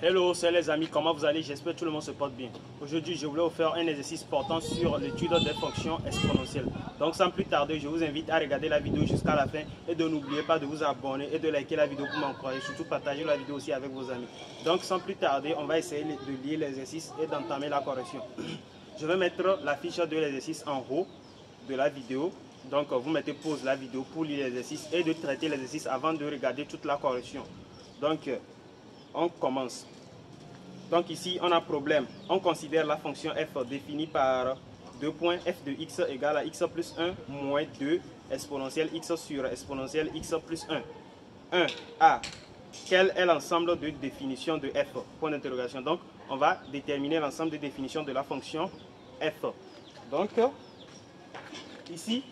Hello, c'est les amis, comment vous allez? J'espère que tout le monde se porte bien. Aujourd'hui, je voulais vous faire un exercice portant sur l'étude des fonctions exponentielles. Donc, sans plus tarder, je vous invite à regarder la vidéo jusqu'à la fin et de n'oubliez pas de vous abonner et de liker la vidéo pour m'encourager. Surtout, partagez la vidéo aussi avec vos amis. Donc, sans plus tarder, on va essayer de lire l'exercice et d'entamer la correction. Je vais mettre la fiche de l'exercice en haut de la vidéo. Donc, vous mettez pause la vidéo pour lire l'exercice et de traiter l'exercice avant de regarder toute la correction. Donc, on commence. Donc ici, on a problème. On considère la fonction f définie par 2 points f de x égale à x plus 1 moins 2 exponentielle x sur exponentielle x plus 1. 1a. Quel est l'ensemble de définitions de f? Point d'interrogation. Donc, on va déterminer l'ensemble de définitions de la fonction f. Donc, ici,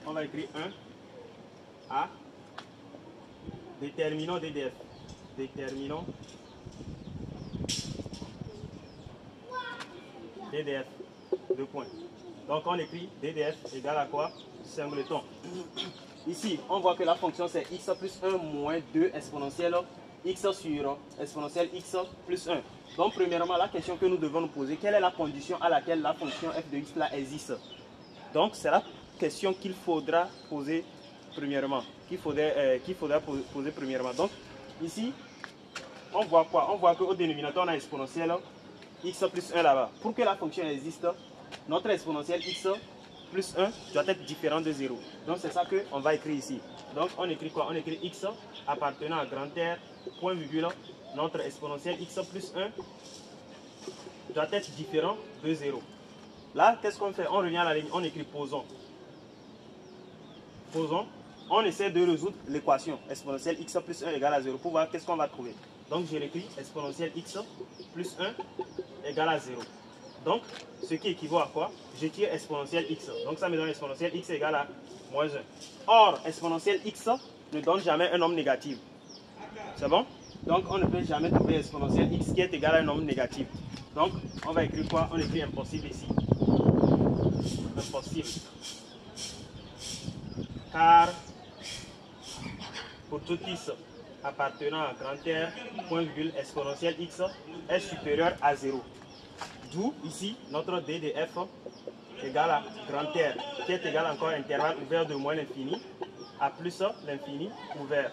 on va écrire 1a. Déterminons DDF. Déterminons DDF, 2 points. Donc on écrit DDF égale à quoi? Singleton. Ici, on voit que la fonction c'est x plus 1 moins 2 exponentielle x sur exponentielle x plus 1. Donc premièrement, la question que nous devons nous poser, quelle est la condition à laquelle la fonction f de x là existe? Donc c'est la question qu'il faudra poser premièrement. Poser premièrement. Donc ici, on voit quoi? On voit qu'au dénominateur on a exponentielle x plus 1 là-bas. Pour que la fonction existe, notre exponentielle x plus 1 doit être différent de 0. Donc c'est ça qu'on va écrire ici. Donc on écrit quoi? On écrit x appartenant à grand R, point virgule, notre exponentielle x plus 1 doit être différent de 0. Là, qu'est-ce qu'on fait? On revient à la ligne, on écrit posons. Posons. On essaie de résoudre l'équation exponentielle x plus 1 égale à 0 pour voir qu'est-ce qu'on va trouver. Donc je l'écris exponentielle x plus 1 égale à 0. Donc, ce qui équivaut à quoi? Je tire exponentielle x. Donc, ça me donne exponentielle x égale à moins 1. Or, exponentielle x ne donne jamais un nombre négatif. C'est bon? Donc, on ne peut jamais trouver exponentielle x qui est égal à un nombre négatif. Donc, on va écrire quoi? On écrit impossible ici. Impossible. Car, pour tout x appartenant à grand R, point virgule, exponentielle x est supérieur à 0. D'où ici notre d de f égale à grand R, qui est égal encore à intervalle ouvert de moins l'infini à plus l'infini ouvert.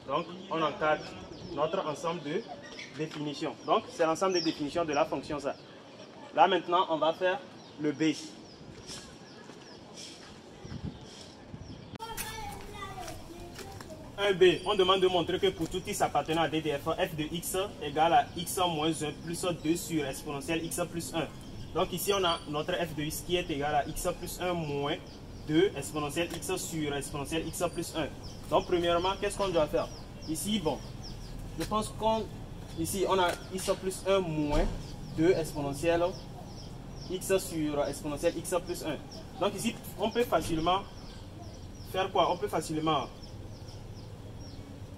Donc on encadre notre ensemble de définitions. Donc c'est l'ensemble des définitions de la fonction ça. Là maintenant on va faire le b. Un B, on demande de montrer que pour tout x appartenant à DDF, f de x égale à x moins 1 plus 2 sur exponentielle x plus 1. Donc ici on a notre f de x qui est égal à x plus 1 moins 2 exponentielle x sur exponentielle x plus 1. Donc premièrement, qu'est-ce qu'on doit faire? Ici, bon, je pense ici on a x plus 1 moins 2 exponentielle x sur exponentielle x plus 1. Donc ici, on peut facilement faire quoi? On peut facilement...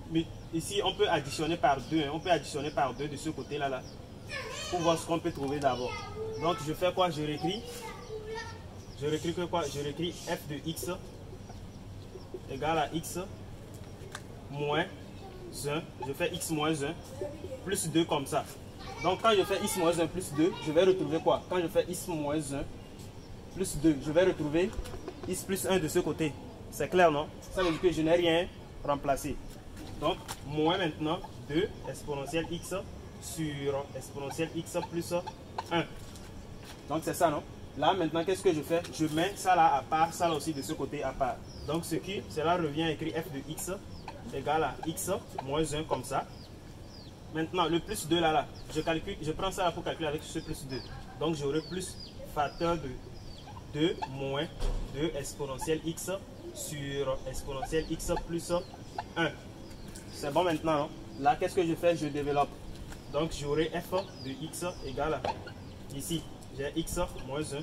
Mais ici, on peut additionner par 2. On peut additionner par 2 de ce côté-là. Là, pour voir ce qu'on peut trouver d'abord. Donc, je fais quoi? Je réécris. Je réécris que quoi? Je réécris f de x égale à x moins 1. Je fais x moins 1 plus 2 comme ça. Donc, quand je fais x moins 1 plus 2, je vais retrouver quoi? Quand je fais x moins 1 plus 2, je vais retrouver x plus 1 de ce côté. C'est clair, non? Ça veut dire que je n'ai rien remplacé. Donc, moins maintenant 2 exponentielle x sur exponentielle x plus 1. Donc, c'est ça, non? Là, maintenant, qu'est-ce que je fais? Je mets ça là à part, ça là aussi de ce côté à part. Donc, cela revient à écrire f de x égale à x moins 1 comme ça. Maintenant, le plus 2 là, je prends ça là pour calculer avec ce plus 2. Donc, j'aurai plus facteur de 2 moins 2 exponentielle x sur exponentielle x plus 1. C'est bon maintenant, non? Là, qu'est-ce que je fais? Je développe. Donc, j'aurai f de x égale à... Ici, j'ai x moins 1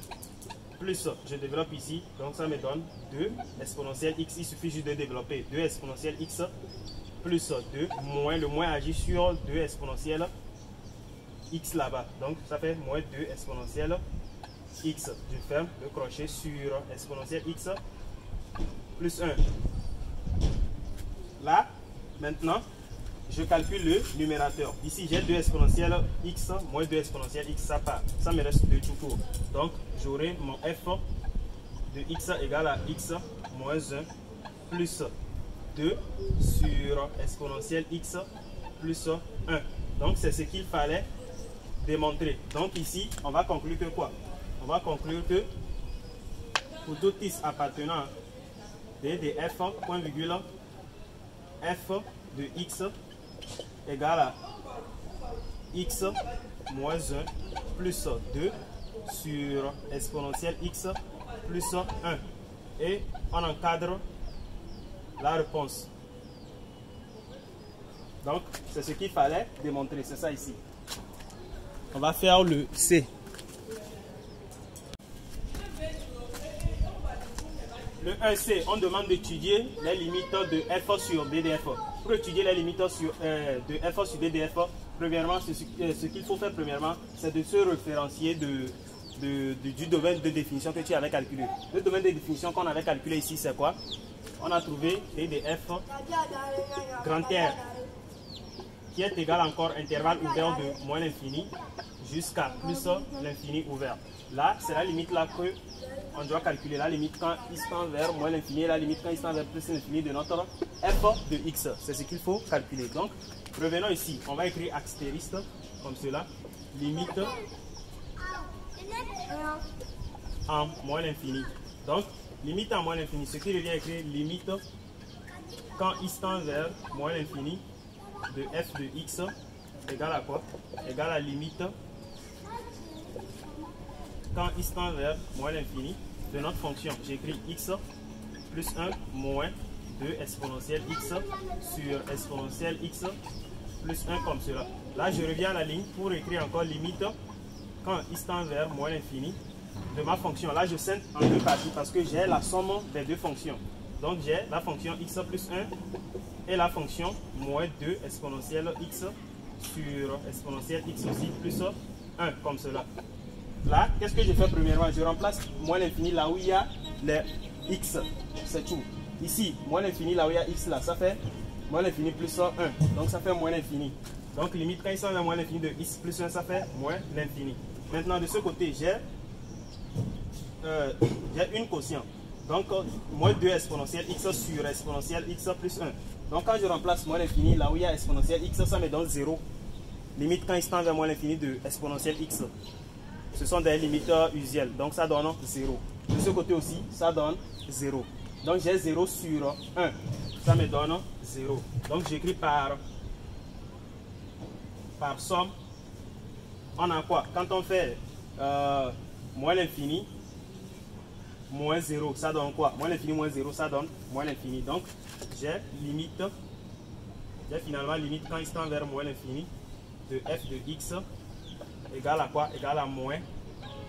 plus, je développe ici. Donc, ça me donne 2 exponentielle x. Il suffit juste de développer 2 exponentielle x plus 2 moins. Le moins agit sur 2 exponentielle x là-bas. Donc, ça fait moins 2 exponentielle x. Je ferme le crochet sur exponentielle x plus 1. Là, maintenant, je calcule le numérateur. Ici, j'ai 2 exponentielles x moins 2 exponentielles x, ça part. Ça me reste 2 tout court. Donc, j'aurai mon f de x égale à x moins 1 plus 2 sur exponentielle x plus 1. Donc, c'est ce qu'il fallait démontrer. Donc, ici, on va conclure que quoi? On va conclure que pour tout x appartenant à de f, point virgule, f de x égale à x moins 1 plus 2 sur exponentielle x plus 1. Et on encadre la réponse. Donc, c'est ce qu'il fallait démontrer. C'est ça ici. On va faire le C. Le 1C, on demande d'étudier les limites de f sur DDF. Pour étudier les limites de f sur DDF, premièrement, ce qu'il faut faire premièrement, c'est de se référencier du domaine de définition que tu avais calculé. Le domaine de définition qu'on avait calculé ici, c'est quoi? On a trouvé DDF grand R qui est égal encore intervalle ouvert de moins l'infini jusqu'à plus l'infini ouvert. Là, c'est la limite là que on doit calculer, la limite quand il tend vers moins l'infini et la limite quand il tend vers plus l'infini de notre f de x. C'est ce qu'il faut calculer. Donc, revenons ici. On va écrire astérisque comme cela. Limite en moins l'infini. Donc, limite en moins l'infini. Ce qui revient à écrire limite quand il tend vers moins l'infini de f de x égale à quoi? Égale à limite quand il tend vers moins l'infini de notre fonction. J'écris x plus 1 moins 2 exponentielle x sur exponentielle x plus 1 comme cela. Là, je reviens à la ligne pour écrire encore limite quand il tend vers moins l'infini de ma fonction. Là, je scinde en deux parties parce que j'ai la somme des deux fonctions. Donc, j'ai la fonction x plus 1 et la fonction moins 2 exponentielle x sur exponentielle x aussi plus 1 comme cela. Là, qu'est-ce que je fais premièrement? Je remplace moins l'infini là où il y a les x, c'est tout. Ici, moins l'infini là où il y a x là, ça fait moins l'infini plus 1, donc ça fait moins l'infini. Donc limite quand il s'en va moins l'infini de x plus 1, ça fait moins l'infini. Maintenant de ce côté, j'ai une quotient. Donc moins 2 exponentielle x sur exponentielle x plus 1. Donc quand je remplace moins l'infini là où il y a exponentielle x, ça me donne 0. Limite quand il tend vers moins l'infini de exponentielle x. Ce sont des limites usuelles, donc ça donne 0. De ce côté aussi, ça donne 0. Donc j'ai 0 sur 1, ça me donne 0. Donc j'écris par somme. On a quoi? Quand on fait moins l'infini, moins 0, ça donne quoi? Moins l'infini, moins 0, ça donne moins l'infini. Donc j'ai finalement limite quand il tend vers moins l'infini de f de x égale à quoi? Égale à moins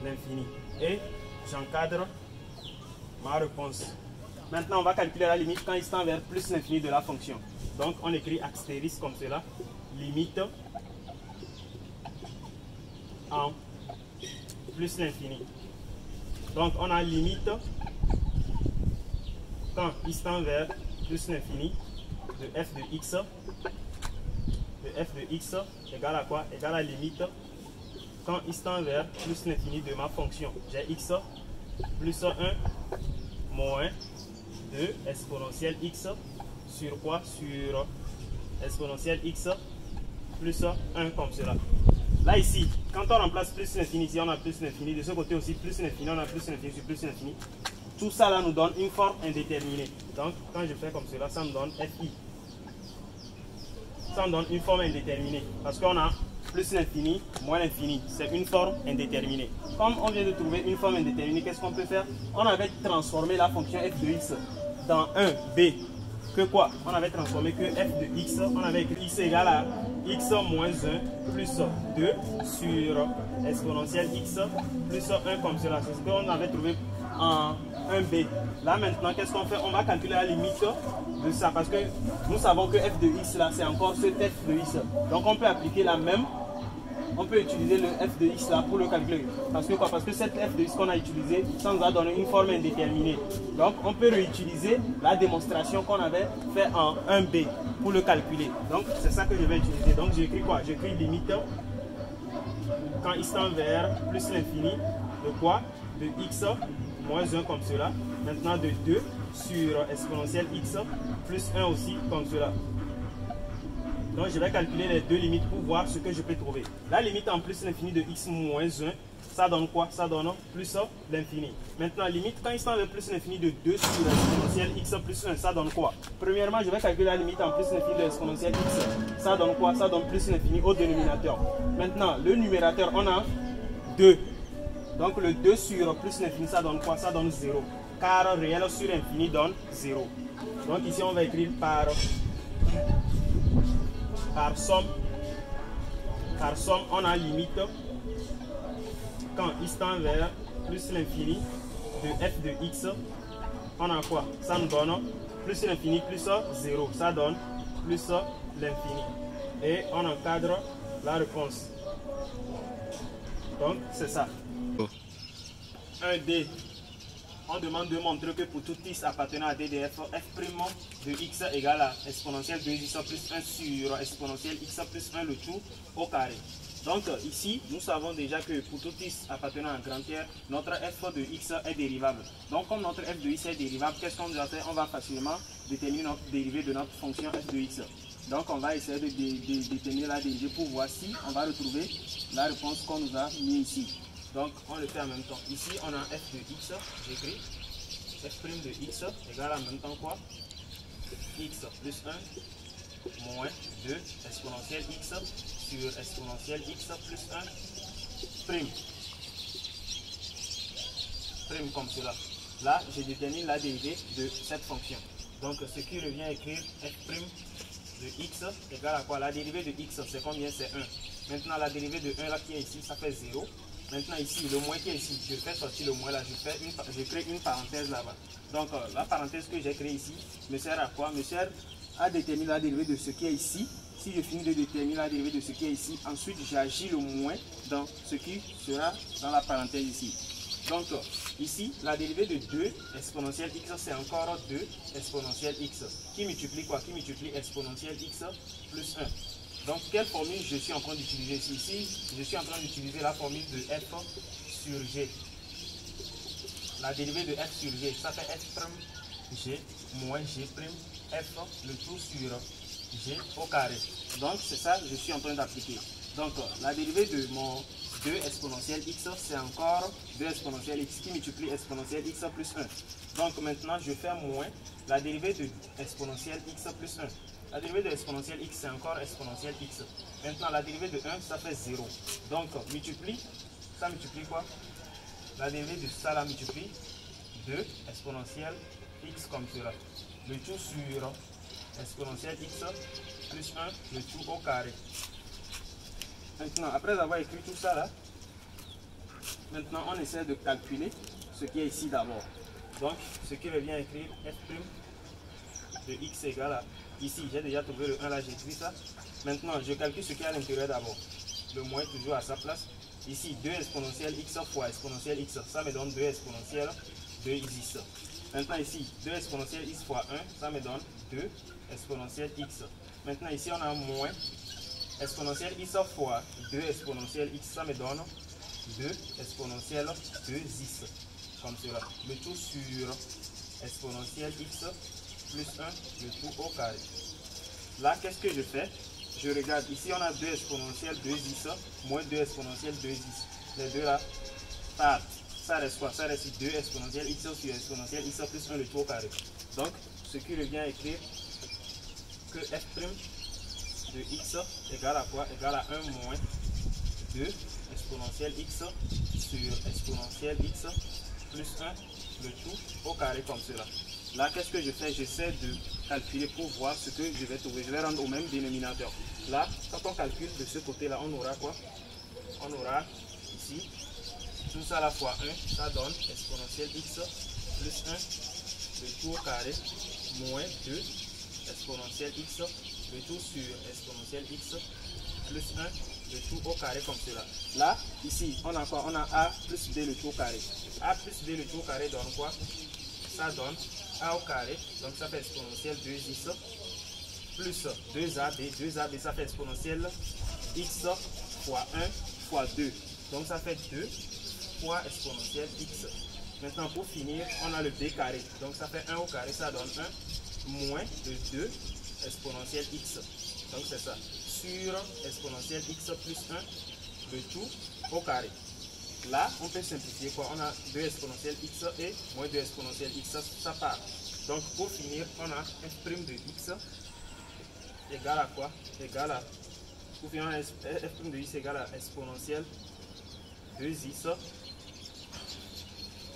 l'infini. Et j'encadre ma réponse. Maintenant, on va calculer la limite quand il tend vers plus l'infini de la fonction. Donc, on écrit astérisque comme cela. Limite en plus l'infini. Donc, on a limite quand il tend vers plus l'infini de f de x. De f de x égale à quoi? Égale à limite quand il tend vers plus l'infini de ma fonction. J'ai x plus 1 moins 2 exponentielle x sur quoi? Sur exponentielle x plus 1 comme cela. Là ici, quand on remplace plus l'infini, ici on a plus l'infini, de ce côté aussi plus l'infini, on a plus l'infini sur plus l'infini. Tout ça là nous donne une forme indéterminée. Donc quand je fais comme cela, ça me donne fi. Ça me donne une forme indéterminée parce qu'on a plus l'infini, moins l'infini. C'est une forme indéterminée. Comme on vient de trouver une forme indéterminée, qu'est-ce qu'on peut faire? On avait transformé la fonction f de x dans 1b. Que quoi? On avait transformé que f de x, on avait écrit x égale à x moins 1 plus 2 sur exponentielle x plus 1 comme cela. C'est ce qu'on avait trouvé en 1b. Là maintenant, qu'est-ce qu'on fait? On va calculer la limite de ça parce que nous savons que f de x là, c'est encore ce f de x. Donc on peut appliquer la même on peut utiliser le f de x là pour le calculer. Parce que quoi? Parce que cette f de x qu'on a utilisé, ça nous a donné une forme indéterminée. Donc on peut réutiliser la démonstration qu'on avait fait en 1b pour le calculer. Donc c'est ça que je vais utiliser. Donc j'écris quoi? J'écris limite quand x tend vers plus l'infini de quoi? De x moins 1 comme cela. Maintenant de 2 sur exponentielle x plus 1 aussi comme cela. Donc je vais calculer les deux limites pour voir ce que je peux trouver. La limite en plus l'infini de x moins 1, ça donne quoi? Ça donne plus l'infini. Maintenant, limite quand il tend vers plus l'infini de 2 sur l'exponentielle x plus 1, ça donne quoi? Premièrement, je vais calculer la limite en plus l'infini de l'exponentielle x. Ça donne quoi? Ça donne plus l'infini au dénominateur. Maintenant, le numérateur, on a 2. Donc le 2 sur plus l'infini, ça donne quoi? Ça donne 0. Car réel sur infini donne 0. Donc ici, on va écrire par somme. Par somme, on a limite quand x tend vers plus l'infini de f de x, on a quoi? Ça nous donne plus l'infini plus 0. Ça donne plus l'infini. Et on encadre la réponse. Donc, c'est ça. 1D. On demande de montrer que pour tout x appartenant à D de f, f' de x égale à exponentielle 2x plus 1 sur exponentielle x plus 1 le tout au carré. Donc ici, nous savons déjà que pour tout x appartenant à grand R, notre f de x est dérivable. Donc comme notre f de x est dérivable, qu'est-ce qu'on doit faire? On va facilement déterminer notre dérivée de notre fonction f de x. Donc on va essayer de déterminer la dérivée pour voir si on va retrouver la réponse qu'on nous a mis ici. Donc on le fait en même temps. Ici on a f de x, j'écris f' de x égale en même temps quoi? X plus 1 moins 2 exponentielle x sur exponentielle x plus 1 prime. Prime comme cela. Là, je détermine la dérivée de cette fonction. Donc ce qui revient à écrire f' de x égale à quoi? La dérivée de x, c'est combien? C'est 1. Maintenant la dérivée de 1 là qui est ici, ça fait 0. Maintenant ici, le moins qui est ici, je fais sortir le moins là, je crée une parenthèse là-bas. Donc la parenthèse que j'ai créée ici me sert à quoi? Me sert à déterminer la dérivée de ce qui est ici. Si je finis de déterminer la dérivée de ce qui est ici, ensuite j'agis le moins dans ce qui sera dans la parenthèse ici. Donc ici, la dérivée de 2 exponentielle x, c'est encore 2 exponentielle x. Qui multiplie quoi? Qui multiplie exponentielle x plus 1. Donc, quelle formule je suis en train d'utiliser ici? Ici, je suis en train d'utiliser la formule de f sur g. La dérivée de f sur g, ça fait f' moins g' f le tout sur g au carré. Donc, c'est ça que je suis en train d'appliquer. Donc, la dérivée de mon 2 exponentielle x, c'est encore 2 exponentielle x qui multiplie exponentielle x plus 1. Donc, maintenant, je fais moins la dérivée de exponentielle x plus 1. La dérivée de l'exponentielle x, c'est encore exponentielle x. Maintenant, la dérivée de 1, ça fait 0. Donc, multiplie, ça multiplie quoi? La dérivée de ça, là, multiplie 2 exponentielle x comme cela. Le tout sur exponentielle x plus 1, le tout au carré. Maintenant, après avoir écrit tout ça là, maintenant, on essaie de calculer ce qui est ici d'abord. Donc, ce qui revient à écrire f' de x égale à... Ici, j'ai déjà trouvé le 1 là, j'écris ça. Maintenant, je calcule ce qui est à l'intérieur d'abord. Le moins toujours à sa place. Ici, 2 exponentielle x fois exponentielle x. Ça me donne 2 exponentielle 2x. Maintenant ici, 2 exponentielle x fois 1, ça me donne 2 exponentielle x. Maintenant ici, on a moins exponentielle x fois 2 exponentielle x. Ça me donne 2 exponentielle 2x. Comme cela. Le tout sur exponentielle x plus 1, le tout au carré. Là, qu'est-ce que je fais? Je regarde, ici on a 2 exponentielle 2x moins 2 exponentielle 2x. Les deux là partent. Ça reste quoi? Ça reste 2 exponentielle x sur exponentielle x plus 1 le tout au carré. Donc, ce qui revient à écrire que f' de x égale à quoi? Égale à 1 moins 2 exponentielle x sur exponentielle x plus 1 le tout au carré comme cela. Là, qu'est-ce que je fais? J'essaie de calculer pour voir ce que je vais trouver. Je vais rendre au même dénominateur. Là, quand on calcule de ce côté-là, on aura quoi? On aura ici, tout ça la fois 1, ça donne exponentielle x plus 1, le tout au carré, moins 2 exponentielle x, le tout sur exponentielle x plus 1, le tout au carré comme cela. Là, ici, on a quoi? On a A plus B le tout au carré. A plus B le tout au carré donne quoi? Ça donne A au carré, donc ça fait exponentielle 2x plus 2ab. 2ab, ça fait exponentielle x fois 1 fois 2. Donc ça fait 2 fois exponentielle x. Maintenant, pour finir, on a le b carré. Donc ça fait 1 au carré, ça donne 1 moins de 2 exponentielle x. Donc c'est ça. Sur exponentielle x plus 1, le tout au carré. Là, on peut simplifier quoi? On a 2 exponentielle x et moins 2 exponentielle x, ça part. Donc pour finir, on a f' de x égale à quoi? Égale à, pour finir, on a f' de x égale à exponentielle 2x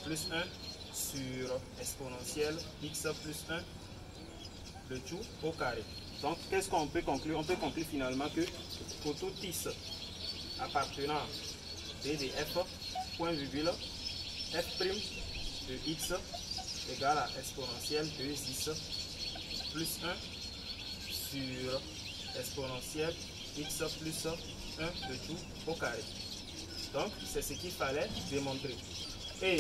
plus 1 sur exponentielle x plus 1, le tout au carré. Donc, qu'est-ce qu'on peut conclure? On peut conclure finalement que pour tout x appartenant d de f, point virgule, f' de x égale à exponentielle 2x plus 1 sur exponentielle x plus 1, le tout au carré. Donc, c'est ce qu'il fallait démontrer. Et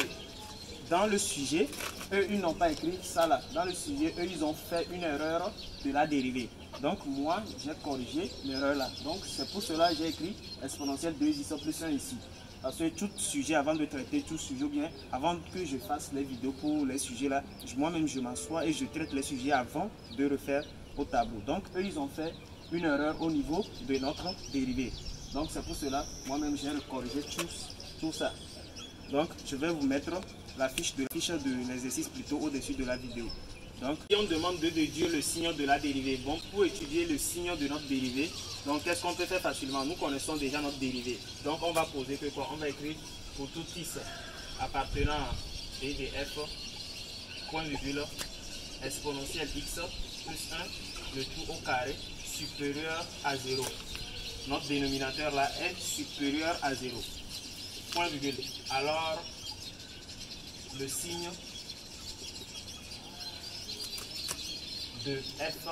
dans le sujet, eux, ils n'ont pas écrit ça là. Dans le sujet, eux, ils ont fait une erreur de la dérivée. Donc, moi, j'ai corrigé l'erreur là. Donc, c'est pour cela que j'ai écrit exponentielle 2x plus 1 ici. Parce que tout sujet, avant de traiter tout sujet, ou bien avant que je fasse les vidéos pour les sujets là, moi-même, je m'assois et je traite les sujets avant de refaire au tableau. Donc, eux, ils ont fait une erreur au niveau de notre dérivée. Donc, c'est pour cela, moi-même, j'ai corrigé tout ça. Donc, je vais vous mettre la fiche de l'exercice plutôt au-dessus de la vidéo. Donc, si on demande de déduire le signe de la dérivée, bon, pour étudier le signe de notre dérivée, donc qu'est-ce qu'on peut faire facilement? Nous connaissons déjà notre dérivée. Donc, on va poser que quoi? On va écrire pour tout x appartenant à d de f, point virgule, exponentielle x plus 1, le tout au carré, supérieur à 0. Notre dénominateur là est supérieur à 0. Point virgule. Alors, le signe de f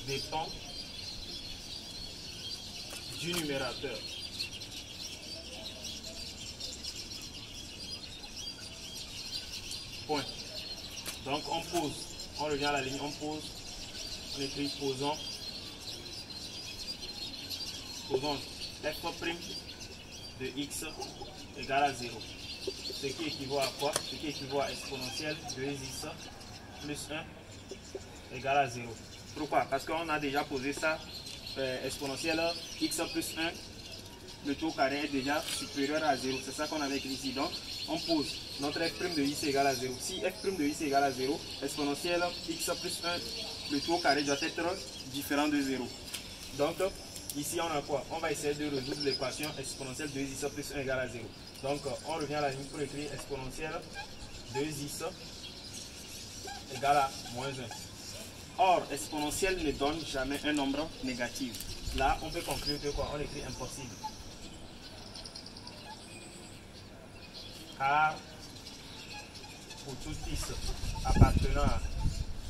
dépend du numérateur. Point. Donc on pose, on revient à la ligne, on pose, on écrit posons f' de x égale à 0. Ce qui équivaut à quoi? Ce qui équivaut à exponentielle 2x plus 1 égale à 0. Pourquoi? Parce qu'on a déjà posé ça, exponentielle x plus 1, le tout au carré est déjà supérieur à 0. C'est ça qu'on avait écrit ici. Donc, on pose notre f' de x égale à 0. Si f' de x égale à 0, exponentielle x plus 1, le tout au carré doit être différent de 0. Donc, ici, on a quoi? On va essayer de résoudre l'équation exponentielle 2x plus 1 égale à 0. Donc, on revient à la ligne pour écrire exponentielle 2x égale à moins 1. Or, exponentielle ne donne jamais un nombre négatif. Là, on peut conclure que quoi? On écrit impossible. Car pour tout x appartenant à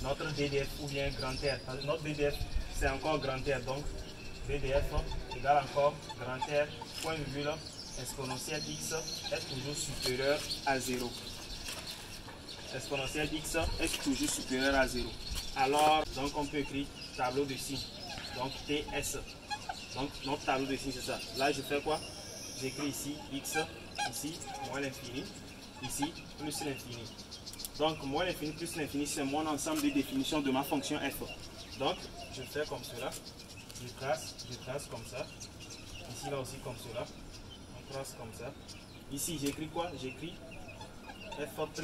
notre DDF ou bien grand R, notre DDF c'est encore grand R, donc DDF égale encore grand R, point virgule, exponentielle x est toujours supérieur à 0. Exponentielle x est toujours supérieur à 0. Alors, donc on peut écrire tableau de signes. Donc TS. Donc notre tableau de signes c'est ça. Là je fais quoi? J'écris ici x, ici moins l'infini, ici plus l'infini. Donc moins l'infini plus l'infini c'est mon ensemble de définitions de ma fonction f. Donc je fais comme cela. Je trace comme ça. Ici là aussi comme cela. On trace comme ça. Ici j'écris quoi? J'écris f'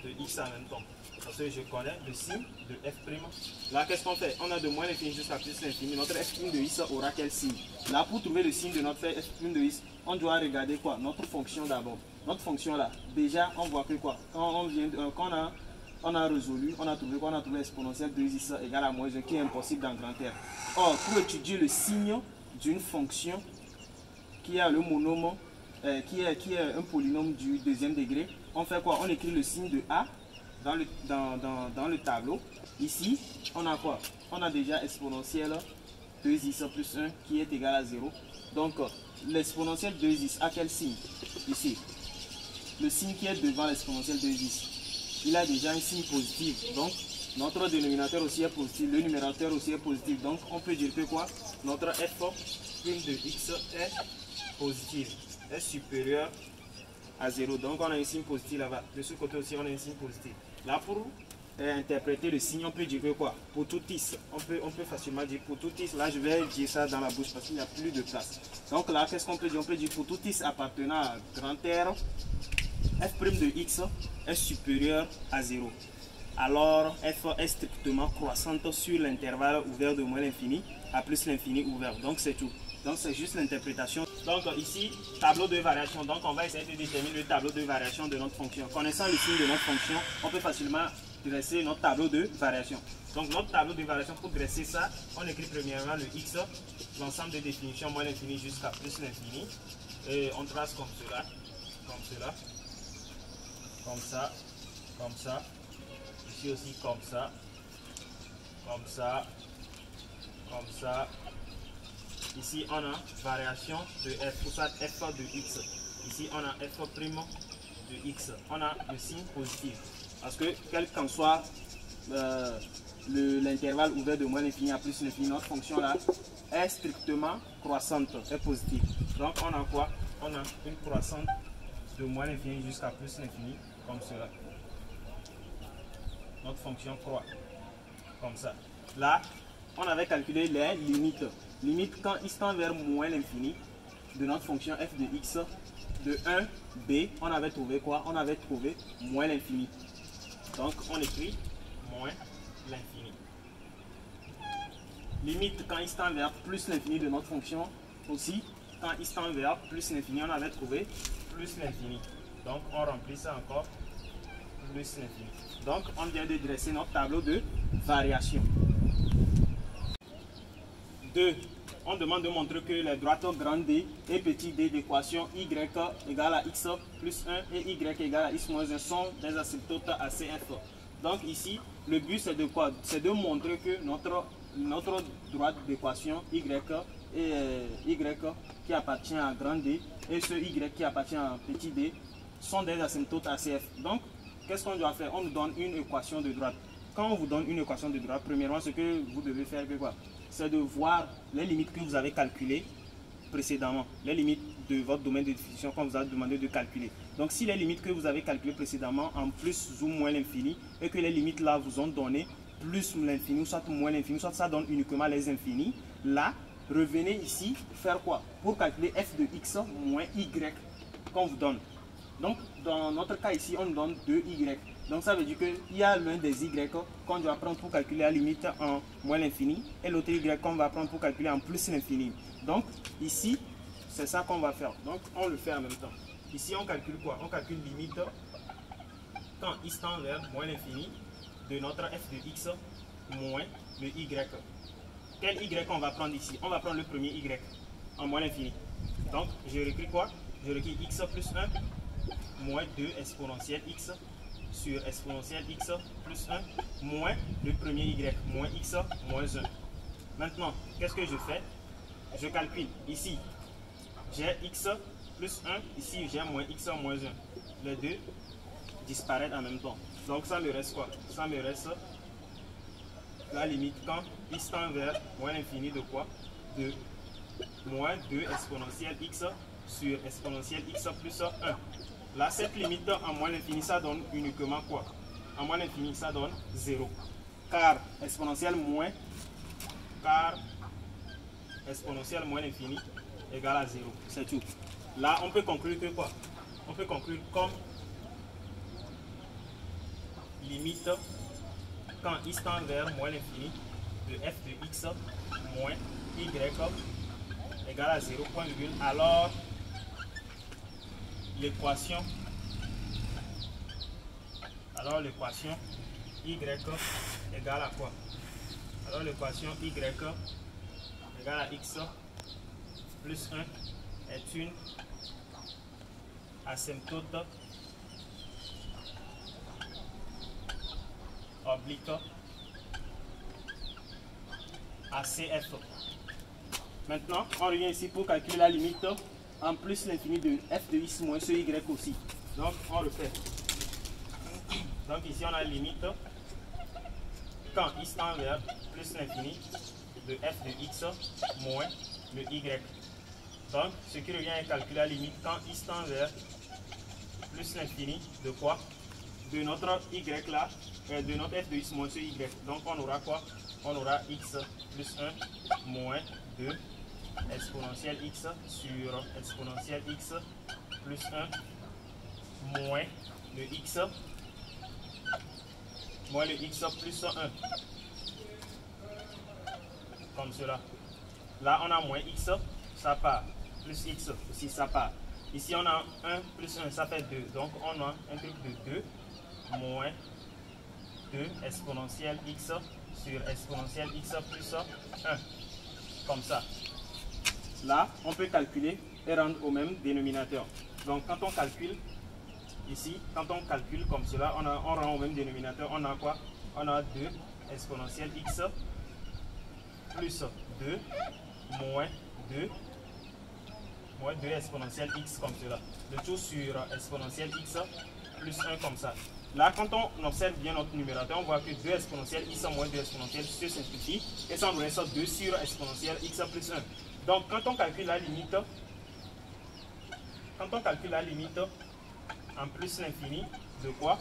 de x en même temps. Parce que je connais le signe de f'. Là, qu'est-ce qu'on fait? On a de moins l'infini jusqu'à plus l'infini. Notre f' de x aura quel signe? Là, pour trouver le signe de notre f' de x, on doit regarder quoi? Notre fonction d'abord. Notre fonction là, déjà, on voit que quoi? Quand on a résolu, on a trouvé quoi? On a trouvé l'exponentielle de x égale à moins 1 qui est impossible dans grand R. Or, pour étudier le signe d'une fonction qui a le monome, qui est un polynôme du deuxième degré, on fait quoi? On écrit le signe de a dans le tableau. Ici, on a quoi? On a déjà exponentielle 2x plus 1 qui est égal à 0. Donc l'exponentielle 2x a quel signe? Ici. Le signe qui est devant l'exponentielle 2x, il a déjà un signe positif. Donc notre dénominateur aussi est positif, le numérateur aussi est positif. Donc on peut dire que quoi? Notre f' de x est positif, est supérieur à 0. Donc on a un signe positif là-bas. De ce côté aussi on a un signe positif. Là pour interpréter le signe, on peut dire que quoi? Pour tout x, on peut facilement dire pour tout x. Là je vais dire ça dans la bouche parce qu'il n'y a plus de place. Donc là qu'est-ce qu'on peut dire? On peut dire pour tout x appartenant à grand R, f' de x est supérieur à 0. Alors f est strictement croissante sur l'intervalle ouvert de moins l'infini à plus l'infini ouvert. Donc c'est tout. Donc c'est juste l'interprétation. Donc ici, tableau de variation. Donc on va essayer de déterminer le tableau de variation de notre fonction. Connaissant le signe de notre fonction, on peut facilement dresser notre tableau de variation. Donc notre tableau de variation, pour dresser ça, on écrit premièrement le x, l'ensemble des définitions moins l'infini jusqu'à plus l'infini. Et on trace comme cela, comme ça, comme ça. Ici aussi comme ça, comme ça, comme ça. Ici on a variation de f, pour ça f de x. Ici on a f' de x. On a le signe positif. Parce que quel qu'en soit l'intervalle ouvert de moins l'infini à plus l'infini, notre fonction là est strictement croissante, est positive. Donc on a quoi? On a une croissante de moins l'infini jusqu'à plus l'infini, comme cela. Notre fonction croît, comme ça. Là, on avait calculé les limites. Limite quand x tend vers moins l'infini de notre fonction f de x de 1b, on avait trouvé quoi? On avait trouvé moins l'infini. Donc on écrit moins l'infini. Limite quand x tend vers plus l'infini de notre fonction aussi, quand x tend vers plus l'infini, on avait trouvé plus l'infini. Donc on remplit ça encore, plus l'infini. Donc on vient de dresser notre tableau de variation. 2. On demande de montrer que les droites grand D et petit d d'équation y égale à x plus 1 et y égale à x moins 1 sont des asymptotes à CF. Donc ici, le but c'est de quoi? C'est de montrer que notre droite d'équation y et y qui appartient à grand D et ce y qui appartient à petit d sont des asymptotes à CF. Donc, qu'est-ce qu'on doit faire? On nous donne une équation de droite. Quand on vous donne une équation de droite, premièrement, ce que vous devez faire, c'est de voir les limites que vous avez calculées précédemment, les limites de votre domaine de définition qu'on vous a demandé de calculer. Donc, si les limites que vous avez calculées précédemment en plus ou moins l'infini, et que les limites là vous ont donné plus l'infini, soit moins l'infini, soit ça donne uniquement les infinis, là, revenez ici, faire quoi? Pour calculer f de x moins y qu'on vous donne. Donc, dans notre cas ici, on nous donne 2y. Donc, ça veut dire qu'il y a l'un des y qu'on doit prendre pour calculer la limite en moins l'infini et l'autre y qu'on va prendre pour calculer en plus l'infini. Donc, ici, c'est ça qu'on va faire. Donc, on le fait en même temps. Ici, on calcule quoi? On calcule limite quand x tend vers moins l'infini de notre f de x moins le y. Quel y on va prendre ici? On va prendre le premier y en moins l'infini. Donc, je réécris quoi? Je réécris x plus 1 moins 2 exponentielle x sur exponentielle x plus 1 moins le premier y, moins x moins 1. Maintenant, qu'est-ce que je fais? Je calcule. Ici, j'ai x plus 1, ici j'ai moins x moins 1. Les deux disparaissent en même temps. Donc ça me reste quoi? Ça me reste la limite quand x tend vers moins l'infini de quoi? De moins 2 exponentielle x sur exponentielle x plus 1. Là, cette limite en moins l'infini, ça donne uniquement quoi? En moins l'infini, ça donne 0. Car exponentielle moins l'infini égale à 0. C'est tout. Là, on peut conclure que quoi? On peut conclure comme limite quand x tend vers moins l'infini de f de x moins y égale à 0, point virgule. Alors, l'équation y égale à quoi? Alors l'équation y égale à x plus 1 est une asymptote oblique à CF. Maintenant, on revient ici pour calculer la limite en plus l'infini de f de x moins ce y aussi. Donc, on le fait. Donc, ici, on a la limite quand x tend vers plus l'infini de f de x moins le y. Donc, ce qui revient à calculer la limite quand x tend vers plus l'infini de quoi? De notre y là, de notre f de x moins ce y. Donc, on aura quoi? On aura x plus 1 moins 2 exponentielle x sur exponentielle x plus 1 moins le x plus 1. Comme cela. Là, on a moins x, ça part. Plus x aussi, ça part. Ici, on a 1 plus 1, ça fait 2. Donc, on a un truc de 2 moins 2 exponentielle x sur exponentielle x plus 1. Comme ça. Là, on peut calculer et rendre au même dénominateur. Donc, quand on calcule, ici, quand on calcule comme cela, on rend au même dénominateur. On a quoi? On a 2 exponentielle x plus 2 moins 2 exponentielle x comme cela. Le tout sur exponentielle x plus 1 comme ça. Là, quand on observe bien notre numérateur, on voit que 2 exponentielle x moins 2 exponentielle se simplifie et ça nous reste 2 sur exponentielle x plus 1. Donc, quand on calcule la limite en plus l'infini de quoi?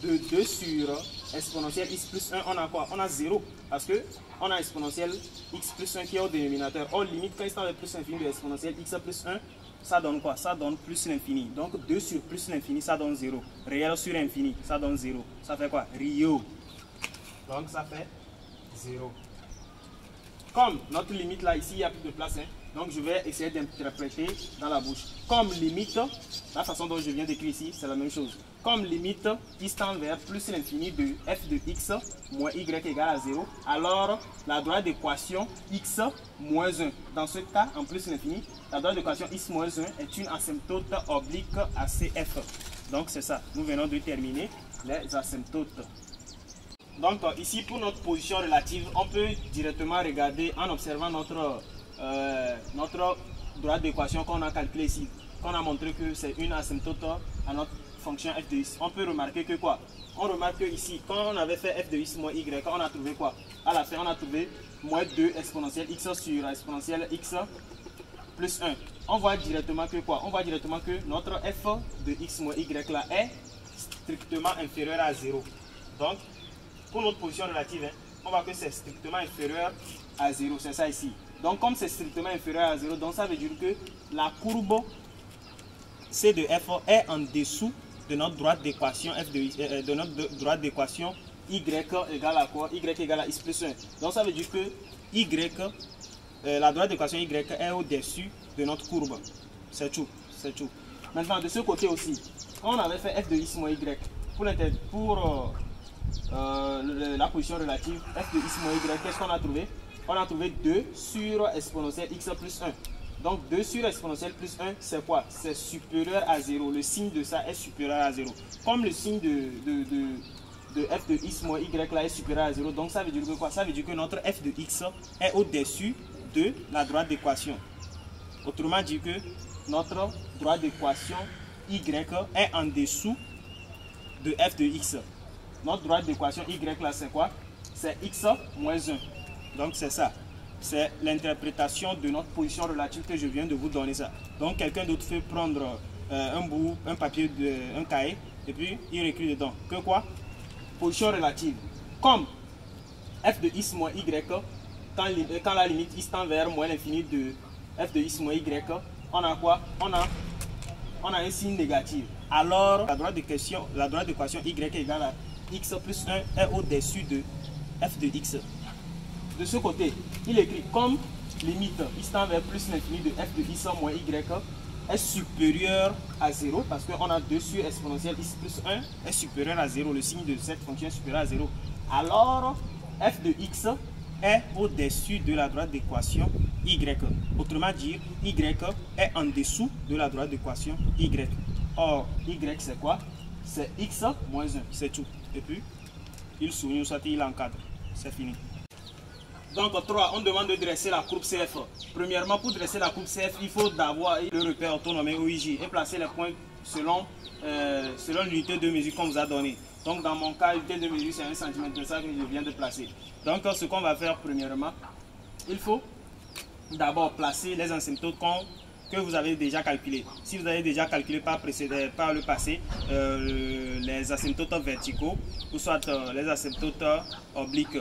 De 2 sur exponentielle x plus 1, on a quoi? On a 0 parce que on a exponentielle x plus 1 qui est au dénominateur. On limite quand il tend vers plus l'infini de exponentielle x plus 1, ça donne quoi? Ça donne plus l'infini. Donc 2 sur plus l'infini, ça donne 0. Réel sur infini, ça donne 0. Ça fait quoi? Rio. Donc ça fait 0. Comme notre limite là, ici, il n'y a plus de place. Donc je vais essayer d'interpréter dans la bouche. Comme limite, la façon dont je viens d'écrire ici, c'est la même chose. Comme limite, x tend vers plus l'infini de f de x moins y égale à 0, alors la droite d'équation x moins 1. Dans ce cas, en plus l'infini, la droite d'équation x moins 1 est une asymptote oblique à CF. Donc c'est ça. Nous venons de terminer les asymptotes. Donc ici, pour notre position relative, on peut directement regarder en observant notre droite d'équation qu'on a calculée ici, qu'on a montré que c'est une asymptote à notre fonction f de x. On peut remarquer que quoi? On remarque que ici, quand on avait fait f de x moins y, on a trouvé quoi? À la fin, on a trouvé moins 2 exponentielle x sur exponentielle x plus 1. On voit directement que quoi? On voit directement que notre f de x moins y là est strictement inférieur à 0. Donc, pour notre position relative, on voit que c'est strictement inférieur à 0. C'est ça ici. Donc, comme c'est strictement inférieur à 0, donc ça veut dire que la courbe C de f est en dessous de notre droite d'équation de notre droite d'équation y égale à quoi? Y égale à x plus 1. Donc, ça veut dire que la droite d'équation y est au-dessus de notre courbe. C'est tout. C'est tout. Maintenant, de ce côté aussi, quand on avait fait f de x moins y, pour la position relative, f de x moins y, qu'est-ce qu'on a trouvé? On a trouvé 2 sur exponentielle x plus 1. Donc 2 sur exponentielle plus 1, c'est quoi? C'est supérieur à 0. Le signe de ça est supérieur à 0. Comme le signe de f de x moins y là est supérieur à 0, donc ça veut dire que quoi? Ça veut dire que notre f de x est au-dessus de la droite d'équation. Autrement dit que notre droite d'équation y est en dessous de f de x. Notre droite d'équation y là c'est quoi? C'est x moins 1. Donc c'est ça. C'est l'interprétation de notre position relative que je viens de vous donner ça. Donc quelqu'un d'autre fait prendre un papier, un cahier, et puis il écrit dedans. Que quoi? Position relative. Comme f de x moins y, quand la limite x tend vers moins l'infini de f de x moins y, on a quoi? On a un signe négatif. Alors la droite d'équation y égale à x plus 1 est au-dessus de f de x. De ce côté, il écrit comme limite x tend vers plus l'infini de f de x moins y est supérieur à 0 parce qu'on a 2 sur exponentielle x plus 1 est supérieur à 0. Le signe de cette fonction est supérieur à 0. Alors, f de x est au-dessus de la droite d'équation y. Autrement dit, y est en dessous de la droite d'équation y. Or, y c'est quoi? C'est x moins 1. C'est tout. Et puis, il souligne ça, il encadre. C'est fini. Donc 3, on demande de dresser la courbe CF. Premièrement, pour dresser la courbe CF, il faut d'avoir le repère autonomé OIJ et placer les points selon l'unité de mesure qu'on vous a donné. Donc dans mon cas, l'unité de mesure c'est 1 cm, c'est ça que je viens de placer. Donc ce qu'on va faire premièrement, il faut d'abord placer les asymptotes que vous avez déjà calculés. Si vous avez déjà calculé par le passé les asymptotes verticaux ou soit les asymptotes obliques.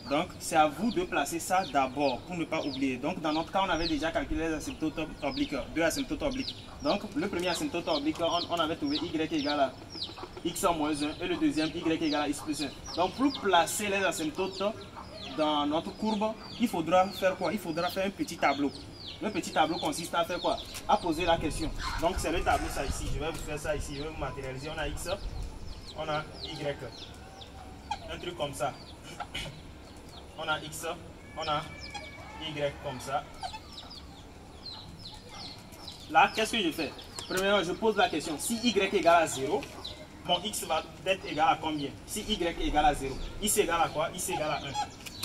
Donc, c'est à vous de placer ça d'abord pour ne pas oublier. Donc, dans notre cas, on avait déjà calculé les asymptotes obliques, deux asymptotes obliques. Donc, le premier asymptote oblique, on avait trouvé y égale à x en moins 1 et le deuxième y égale à x plus 1. Donc, pour placer les asymptotes dans notre courbe, il faudra faire quoi? Il faudra faire un petit tableau. Le petit tableau consiste à faire quoi? À poser la question. Donc, c'est le tableau, ça ici. Je vais vous faire ça ici. Je vais vous matérialiser. On a x, on a y. Un truc comme ça. On a x, on a y comme ça. Là, qu'est-ce que je fais? Premièrement, je pose la question. Si y égale à 0, mon x va être égal à combien? Si y égale à 0, x égale à quoi? X égale à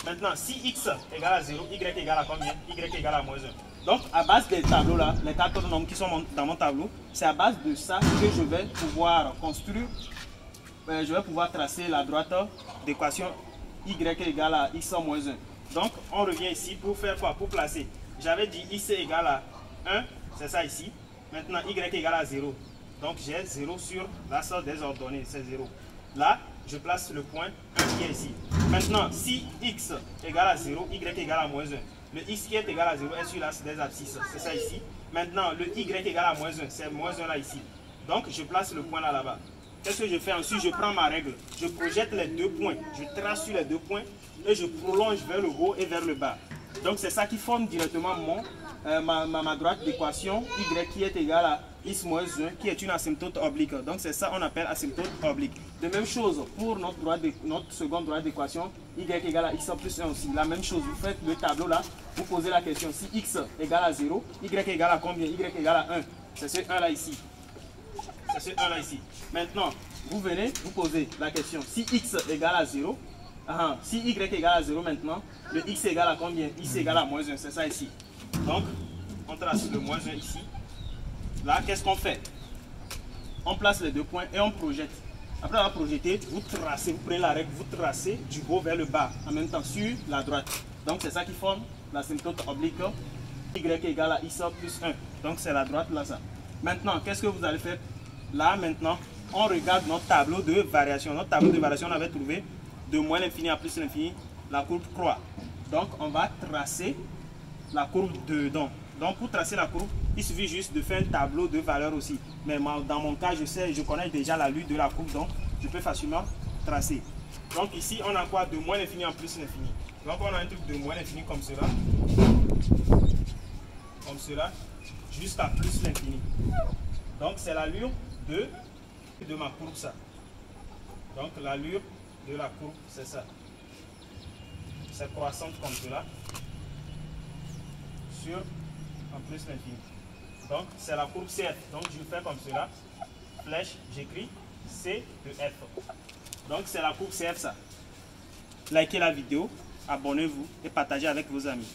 1. Maintenant, si x égale à 0, y égale à combien? Y égale à moins 1. Donc, à base des tableaux là, les 4 autres nombres qui sont dans mon tableau, c'est à base de ça que je vais pouvoir construire, je vais pouvoir tracer la droite d'équation y égale à x en moins 1. Donc, on revient ici pour faire quoi? Pour placer. J'avais dit x égale à 1, c'est ça ici. Maintenant, y égale à 0. Donc, j'ai 0 sur l'axe des ordonnées, c'est 0. Là, je place le point 1 qui est ici. Maintenant, si x égale à 0, y égale à moins 1. Le x qui est égal à 0 est sur l'axe des abscisses, c'est ça ici. Maintenant, le y égale à moins 1, c'est moins 1 là ici. Donc, je place le point là-bas. Qu'est-ce que je fais ensuite? Je prends ma règle, je projette les deux points, je trace sur les deux points et je prolonge vers le haut et vers le bas. Donc c'est ça qui forme directement ma droite d'équation y qui est égale à x moins 1 qui est une asymptote oblique. Donc c'est ça qu'on appelle asymptote oblique. De même chose pour notre seconde droite d'équation y égale à x plus 1 aussi. La même chose, vous faites le tableau là, vous posez la question si x égale à 0, y égale à combien? Y égale à 1. C'est ce 1 là ici. C'est ce 1 là ici. Maintenant, vous venez, vous posez la question. Si x égale à 0, si y égale à 0 maintenant, le x égale à combien? X égale à moins 1, c'est ça ici. Donc, on trace le moins 1 ici. Là, qu'est-ce qu'on fait? On place les deux points et on projette. Après avoir projeté, vous tracez, vous prenez la règle, vous tracez du haut vers le bas, en même temps sur la droite. Donc, c'est ça qui forme l'asymptote oblique y égale à x plus 1. Donc, c'est la droite là, ça. Maintenant, qu'est-ce que vous allez faire? Là, maintenant, on regarde notre tableau de variation. Notre tableau de variation, on avait trouvé de moins l'infini à plus l'infini, la courbe croît. Donc, on va tracer la courbe dedans. Donc, pour tracer la courbe, il suffit juste de faire un tableau de valeurs aussi. Mais dans mon cas, je connais déjà la lutte de la courbe, donc je peux facilement tracer. Donc, ici, on a quoi? De moins l'infini en plus l'infini. Donc, on a un truc de moins l'infini comme cela. Comme cela, jusqu'à plus l'infini. Donc, c'est l'allure de ma courbe, ça. Donc, l'allure de la courbe, c'est ça. C'est croissante comme cela. Sur en plus l'infini. Donc, c'est la courbe CF. Donc, je fais comme cela. Flèche, j'écris C de F. Donc, c'est la courbe CF, ça. Likez la vidéo, abonnez-vous et partagez avec vos amis.